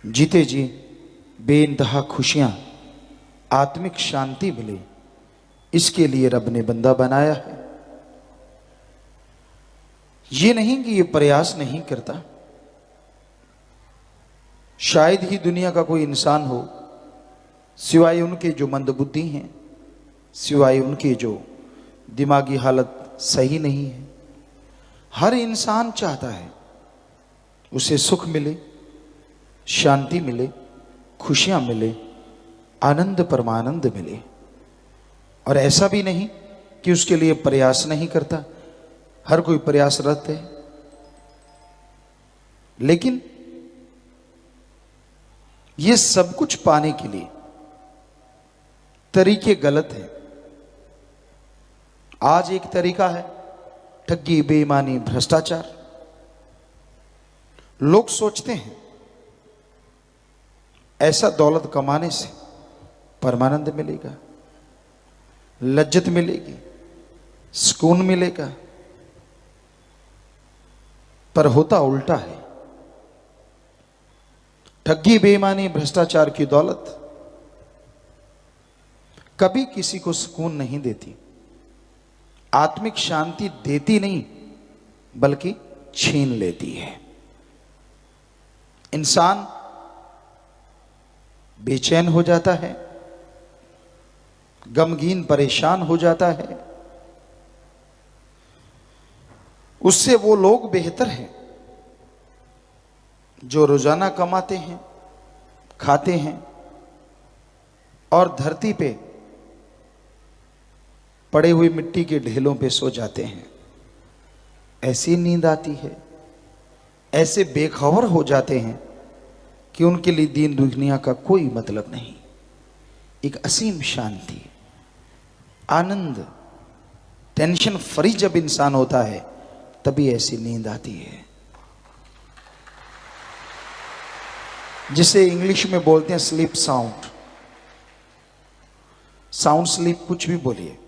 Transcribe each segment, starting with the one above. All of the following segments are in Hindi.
जीते जी बेइंतहा खुशियां, आत्मिक शांति मिले, इसके लिए रब ने बंदा बनाया है। ये नहीं कि ये प्रयास नहीं करता। शायद ही दुनिया का कोई इंसान हो सिवाय उनके जो मंदबुद्धि हैं, सिवाय उनके जो दिमागी हालत सही नहीं है। हर इंसान चाहता है उसे सुख मिले, शांति मिले, खुशियां मिले, आनंद परमानंद मिले। और ऐसा भी नहीं कि उसके लिए प्रयास नहीं करता, हर कोई प्रयासरत है। लेकिन ये सब कुछ पाने के लिए तरीके गलत हैं। आज एक तरीका है ठगी, बेईमानी, भ्रष्टाचार। लोग सोचते हैं ऐसा दौलत कमाने से परमानंद मिलेगा, लज्जत मिलेगी, सुकून मिलेगा, पर होता उल्टा है। ठगी, बेईमानी, भ्रष्टाचार की दौलत कभी किसी को सुकून नहीं देती, आत्मिक शांति देती नहीं, बल्कि छीन लेती है। इंसान बेचैन हो जाता है, गमगीन परेशान हो जाता है। उससे वो लोग बेहतर हैं जो रोजाना कमाते हैं, खाते हैं और धरती पे पड़े हुए मिट्टी के ढेलों पे सो जाते हैं। ऐसी नींद आती है, ऐसे बेखबर हो जाते हैं कि उनके लिए दीन दुनिया का कोई मतलब नहीं। एक असीम शांति, आनंद, टेंशन फ्री जब इंसान होता है तभी ऐसी नींद आती है, जिसे इंग्लिश में बोलते हैं स्लीप साउंड। साउंड स्लीप कुछ भी बोलिए,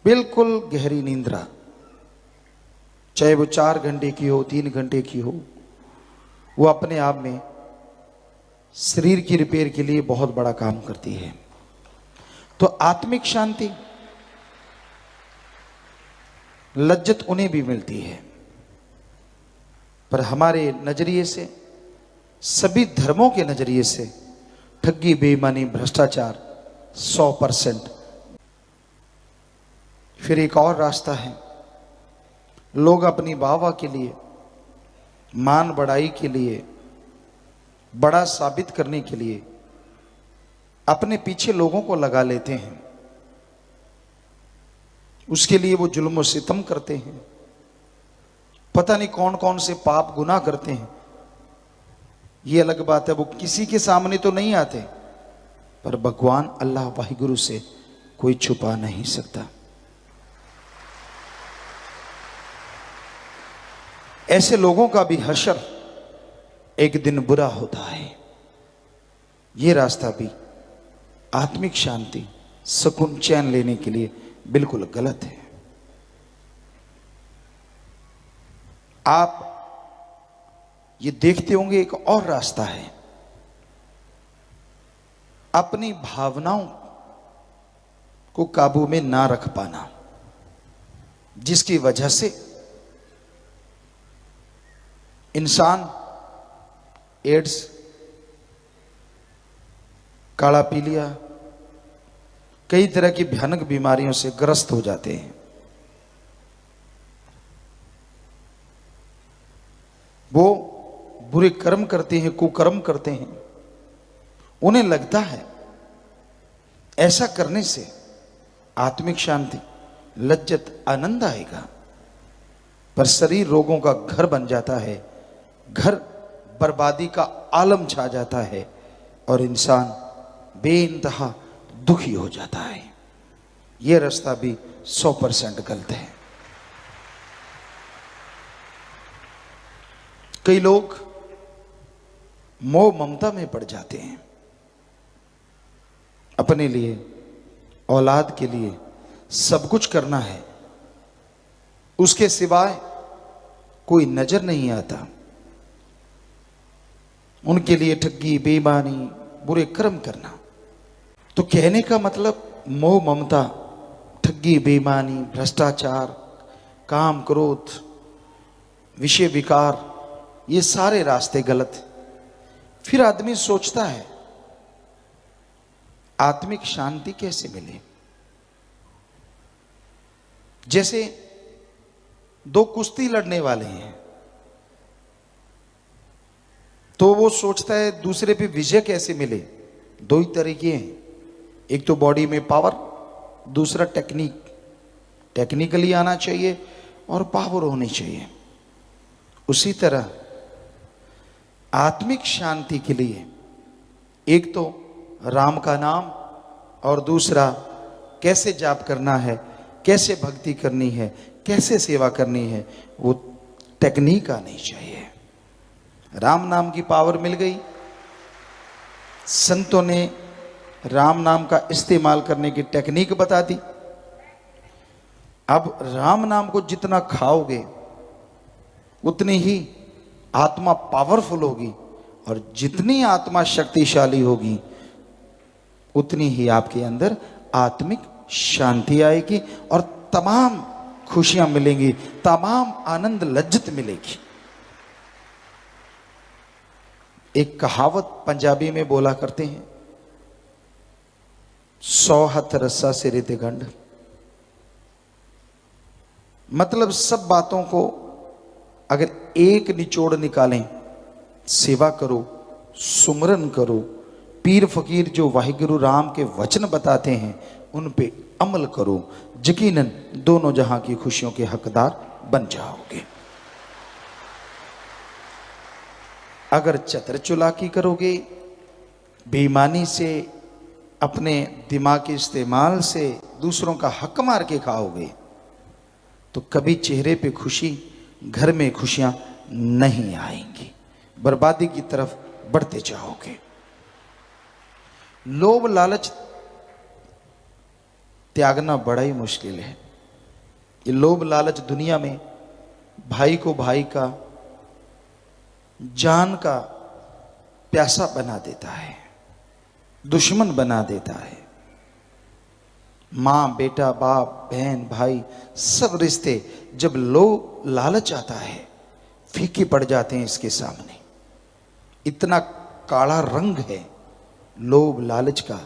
बिल्कुल गहरी नींद्रा, चाहे वो 4 घंटे की हो, 3 घंटे की हो, वो अपने आप में शरीर की रिपेयर के लिए बहुत बड़ा काम करती है। तो आत्मिक शांति, लज्जत उन्हें भी मिलती है, पर हमारे नजरिए से, सभी धर्मों के नजरिए से ठगी, बेईमानी, भ्रष्टाचार 100%। फिर एक और रास्ता है, लोग अपनी वाहवाह के लिए, मान बढ़ाई के लिए, बड़ा साबित करने के लिए अपने पीछे लोगों को लगा लेते हैं। उसके लिए वो जुल्म और सितम करते हैं, पता नहीं कौन कौन से पाप गुनाह करते हैं। ये अलग बात है, वो किसी के सामने तो नहीं आते, पर भगवान अल्लाह वाहिगुरु से कोई छुपा नहीं सकता। ऐसे लोगों का भी हशर एक दिन बुरा होता है। ये रास्ता भी आत्मिक शांति, सुकून, चैन लेने के लिए बिल्कुल गलत है। आप ये देखते होंगे एक और रास्ता है, अपनी भावनाओं को काबू में ना रख पाना, जिसकी वजह से इंसान एड्स, काला पीलिया, कई तरह की भयानक बीमारियों से ग्रस्त हो जाते हैं। वो बुरे कर्म करते हैं, कुकर्म करते हैं। उन्हें लगता है ऐसा करने से आत्मिक शांति, लज्जत, आनंद आएगा, पर शरीर रोगों का घर बन जाता है, घर बर्बादी का आलम छा जाता है और इंसान बेइंतहा दुखी हो जाता है। यह रास्ता भी 100% गलत है। कई लोग मोह ममता में पड़ जाते हैं, अपने लिए, औलाद के लिए सब कुछ करना है, उसके सिवाय कोई नजर नहीं आता। उनके लिए ठगी, बेईमानी, बुरे कर्म करना। तो कहने का मतलब मोह ममता, ठगी, बेईमानी, भ्रष्टाचार, काम, क्रोध, विषय विकार, ये सारे रास्ते गलत हैं। फिर आदमी सोचता है आत्मिक शांति कैसे मिले। जैसे दो कुश्ती लड़ने वाले हैं तो वो सोचता है दूसरे पे विजय कैसे मिले। दो ही तरीके हैं, एक तो बॉडी में पावर, दूसरा टेक्निक। टेक्निकली आना चाहिए और पावर होनी चाहिए। उसी तरह आत्मिक शांति के लिए एक तो राम का नाम और दूसरा कैसे जाप करना है, कैसे भक्ति करनी है, कैसे सेवा करनी है, वो टेक्निक आनी चाहिए। राम नाम की पावर मिल गई, संतों ने राम नाम का इस्तेमाल करने की टेक्निक बता दी। अब राम नाम को जितना खाओगे उतनी ही आत्मा पावरफुल होगी, और जितनी आत्मा शक्तिशाली होगी उतनी ही आपके अंदर आत्मिक शांति आएगी और तमाम खुशियां मिलेंगी, तमाम आनंद लज्जत मिलेगी। एक कहावत पंजाबी में बोला करते हैं, 100 हथ रस्सा सिरे ते गंढ। मतलब सब बातों को अगर एक निचोड़ निकालें, सेवा करो, सुमरन करो, पीर फकीर जो वाहिगुरु राम के वचन बताते हैं उन पे अमल करो, यकीनन दोनों जहां की खुशियों के हकदार बन जाओगे। अगर चतर चुलाकी करोगे, बेईमानी से, अपने दिमाग के इस्तेमाल से दूसरों का हक मार के खाओगे तो कभी चेहरे पे खुशी, घर में खुशियां नहीं आएंगी, बर्बादी की तरफ बढ़ते जाओगे। लोभ लालच त्यागना बड़ा ही मुश्किल है। ये लोभ लालच दुनिया में भाई को भाई का, जान का प्यासा बना देता है, दुश्मन बना देता है। मां बेटा, बाप बहन भाई, सब रिश्ते जब लोभ लालच आता है फीके पड़ जाते हैं इसके सामने। इतना काला रंग है लोभ लालच का,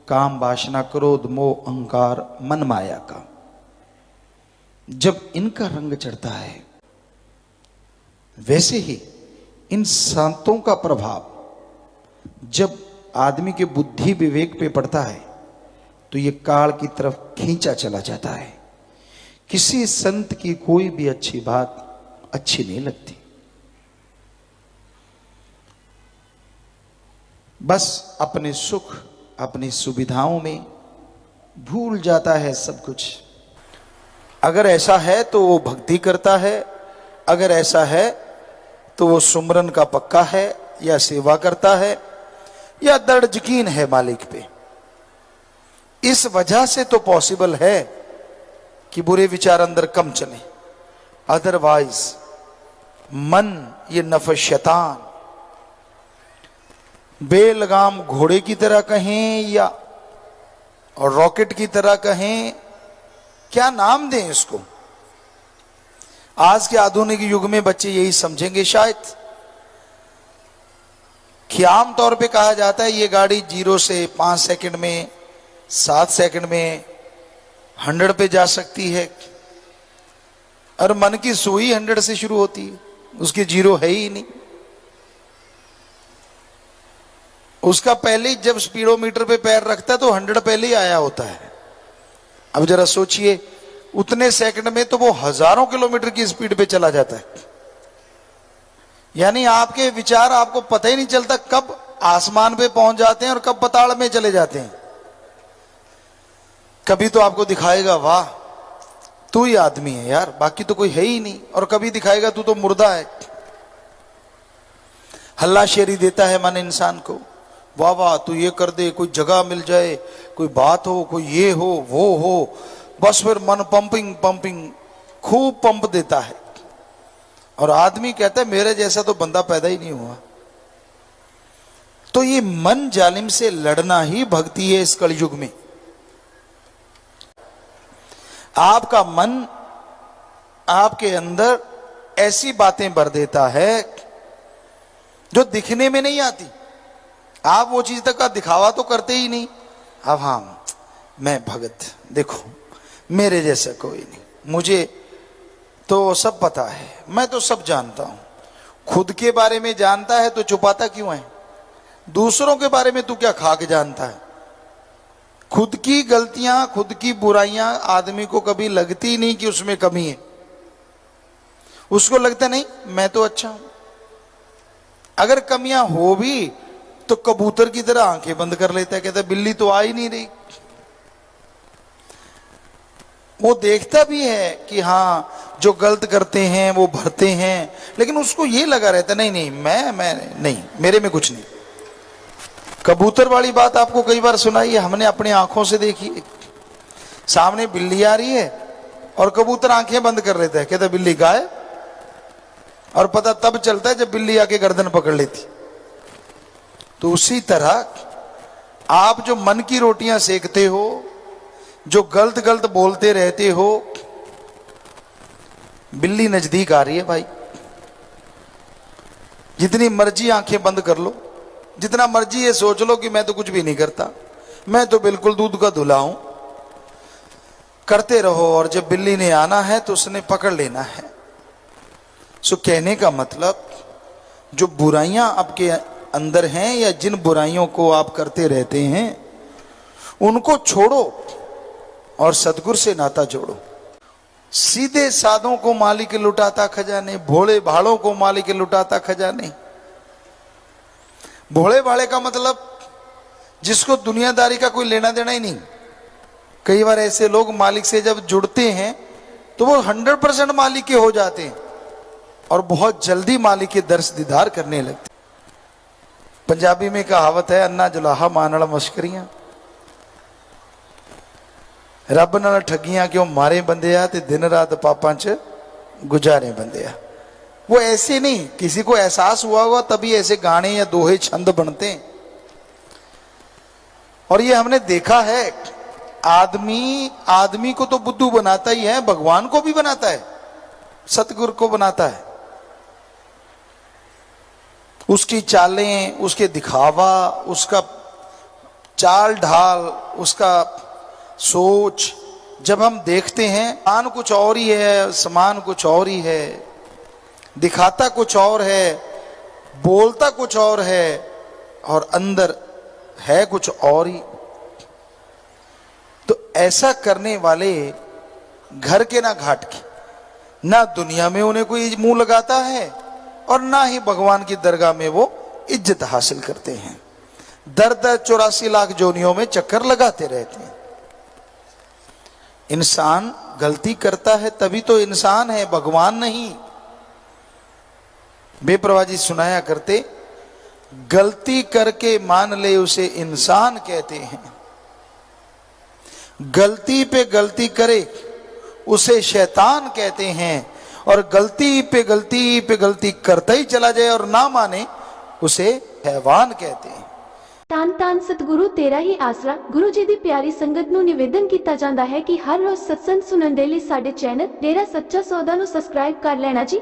काम वासना क्रोध मोह अहंकार मन माया का। जब इनका रंग चढ़ता है, वैसे ही इन संतों का प्रभाव जब आदमी के बुद्धि विवेक पे पड़ता है तो ये काल की तरफ खींचा चला जाता है। किसी संत की कोई भी अच्छी बात अच्छी नहीं लगती, बस अपने सुख अपनी सुविधाओं में भूल जाता है सब कुछ। अगर ऐसा है तो वो भक्ति करता है, अगर ऐसा है तो वो सुमरन का पक्का है या सेवा करता है या दृढ़ यकीन है मालिक पे। इस वजह से तो पॉसिबल है कि बुरे विचार अंदर कम चले, अदरवाइज मन ये नफस शैतान बेलगाम घोड़े की तरह कहें या और रॉकेट की तरह कहें, क्या नाम दें इसको। आज के आधुनिक युग में बच्चे यही समझेंगे शायद कि आमतौर पे कहा जाता है ये गाड़ी 0 से 5 सेकंड में 7 सेकंड में 100 पे जा सकती है, और मन की सुई 100 से शुरू होती है, उसकी 0 है ही नहीं। उसका पहले ही जब स्पीडोमीटर पे पैर रखता है तो 100 पहले ही आया होता है। अब जरा सोचिए उतने सेकंड में तो वो हजारों किलोमीटर की स्पीड पे चला जाता है। यानी आपके विचार आपको पता ही नहीं चलता कब आसमान पे पहुंच जाते हैं और कब पाताल में चले जाते हैं। कभी तो आपको दिखाएगा वाह तू ही आदमी है यार, बाकी तो कोई है ही नहीं, और कभी दिखाएगा तू तो मुर्दा है। हल्लाशेरी देता है मन इंसान को, वाह वाह तू ये कर दे, कोई जगह मिल जाए, कोई बात हो, कोई ये हो वो हो, बस फिर मन पंपिंग पंपिंग खूब पंप देता है। और आदमी कहता है मेरे जैसा तो बंदा पैदा ही नहीं हुआ, तो ये मन जालिम से लड़ना ही भक्ति है इस कलयुग में। आपका मन आपके अंदर ऐसी बातें भर देता है जो दिखने में नहीं आती। आप वो चीज तक का दिखावा तो करते ही नहीं। अब हाँ, मैं भगत, देखो मेरे जैसा कोई नहीं, मुझे तो सब पता है, मैं तो सब जानता हूं। खुद के बारे में जानता है तो छुपाता क्यों है? दूसरों के बारे में तू क्या खा के जानता है? खुद की गलतियां, खुद की बुराइयां आदमी को कभी लगती नहीं कि उसमें कमी है। उसको लगता नहीं मैं तो अच्छा हूं। अगर कमियां हो भी तो कबूतर की तरह आंखें बंद कर लेता है, कहता है बिल्ली तो आ ही नहीं रही। वो देखता भी है कि हाँ जो गलत करते हैं वो भरते हैं, लेकिन उसको ये लगा रहता नहीं नहीं मैं नहीं, मेरे में कुछ नहीं। कबूतर वाली बात आपको कई बार सुनाई है, हमने अपनी आंखों से देखी है। सामने बिल्ली आ रही है और कबूतर आंखें बंद कर लेता है, कहता बिल्ली गायब। और पता तब चलता है जब बिल्ली आके गर्दन पकड़ लेती। तो उसी तरह आप जो मन की रोटियां सेकते हो, जो गलत गलत बोलते रहते हो, बिल्ली नजदीक आ रही है भाई। जितनी मर्जी आंखें बंद कर लो, जितना मर्जी ये सोच लो कि मैं तो कुछ भी नहीं करता, मैं तो बिल्कुल दूध का धुला हूं, करते रहो। और जब बिल्ली ने आना है तो उसने पकड़ लेना है। सो कहने का मतलब, जो बुराइयां आपके अंदर हैं या जिन बुराइयों को आप करते रहते हैं उनको छोड़ो और सदगुरु से नाता जोड़ो। सीधे साधों को मालिक लुटाता खजाने, भोले भालों को मालिक लुटाता खजाने। भोले भाले का मतलब जिसको दुनियादारी का कोई लेना देना ही नहीं। कई बार ऐसे लोग मालिक से जब जुड़ते हैं तो वो 100% मालिक के हो जाते हैं और बहुत जल्दी मालिक के दर्श दीदार करने लगते। पंजाबी में कहावत है, अन्ना जुलाहा मानड़ मश्करियां, रब नाल ठगियां क्यों मारे बंदिया ते दिन रात पापां च गुजारे बंदिया। वो ऐसे नहीं, किसी को एहसास हुआ होगा तभी ऐसे गाने या दोहे छंद बनते हैं। और ये हमने देखा है, आदमी को तो बुद्धू बनाता ही है, भगवान को भी बनाता है, सतगुरु को बनाता है। उसकी चालें, उसके दिखावा, उसका चाल ढाल, उसका सोच जब हम देखते हैं, मान कुछ और ही है, समान कुछ और ही है, दिखाता कुछ और है, बोलता कुछ और है और अंदर है कुछ और ही। तो ऐसा करने वाले घर के ना घाट के, ना दुनिया में उन्हें कोई मुंह लगाता है और ना ही भगवान की दरगाह में वो इज्जत हासिल करते हैं। दर दर 84 लाख जोनियों में चक्कर लगाते रहते हैं। इंसान गलती करता है तभी तो इंसान है, भगवान नहीं। बेप्रवाह जी सुनाया करते, गलती करके मान ले उसे इंसान कहते हैं, गलती पे गलती करे उसे शैतान कहते हैं, और गलती पे गलती करता ही चला जाए और ना माने उसे हैवान कहते हैं। ਧੰਨ ਧੰਨ ਸਤਿਗੁਰੂ ਤੇਰਾ ਹੀ ਆਸਰਾ। ਗੁਰੂ ਜੀ ਦੀ ਪਿਆਰੀ ਸੰਗਤ ਨੂੰ ਨਿਵੇਦਨ ਕੀਤਾ ਜਾਂਦਾ ਹੈ ਕਿ ਹਰ ਰੋਜ਼ ਸਤਸੰਗ ਸੁਣਨ ਦੇ ਲਈ ਸਾਡੇ ਚੈਨਲ ਡੇਰਾ ਸੱਚਾ ਸੌਦਾ ਨੂੰ ਸਬਸਕ੍ਰਾਈਬ ਕਰ ਲੈਣਾ ਜੀ।